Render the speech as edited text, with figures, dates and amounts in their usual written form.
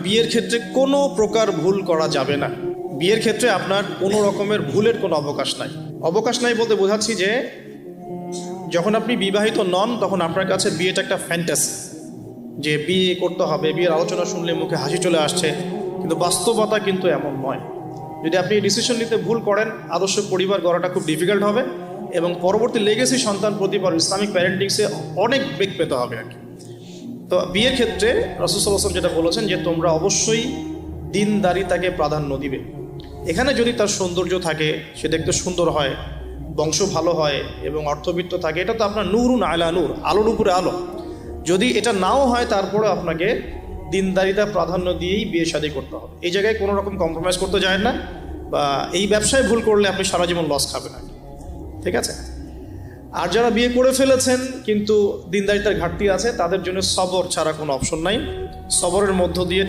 বিয়ের ক্ষেত্রে কোনো প্রকার ভুল করা যাবে না। বিয়ের ক্ষেত্রে আপনার কোনো রকমের ভুলের কোনো অবকাশ নাই। অবকাশ নাই বলতে বোঝাচ্ছি যে যখন আপনি বিবাহিত নন তখন আপনার কাছে বিয়েটা একটা ফ্যান্টাসি, যে বিয়ে করতে হবে, বিয়ের আলোচনা শুনলে মুখে হাসি চলে আসছে, কিন্তু বাস্তবতা কিন্তু এমন নয়। যদি আপনি ডিসিশন নিতে ভুল করেন, আদর্শ পরিবার গড়াটা খুব ডিফিকাল্ট হবে এবং পরবর্তী লেগেসি সন্তান প্রতিবার ইসলামিক প্যারেন্টিংসে অনেক বেগ পেতে হবে আর কি। তো বিয়ের ক্ষেত্রে রাসূল সাল্লাল্লাহু আলাইহি ওয়াসাল্লাম যেটা বলেছেন যে তোমরা অবশ্যই দিনদারিতাকে প্রাধান্য দিবে। এখানে যদি তার সৌন্দর্য থাকে, সে দেখতে সুন্দর হয়, বংশ ভালো হয় এবং অর্থবিত্ত থাকে, এটা তো আপনার নূরুন আলা নূর, আলোর উপরে আলো। যদি এটা নাও হয় তারপরে আপনাকে দিনদারিতা প্রাধান্য দিয়েই বিয়ে শাদী করতে হবে। এই জায়গায় কোনো রকম কম্প্রোমাইজ করতে যায় না, বা এই ব্যবসায় ভুল করলে আপনি সারা জীবন লস খাবেন আর কি। ঠিক আছে। আর যারা বিয়ে করে ফেলেছেন কিন্তু দিনদারিতার ঘাটতি আছে, তাদের জন্য সবর ছাড়া কোনো অপশন নাই। সবরের মধ্য দিয়ে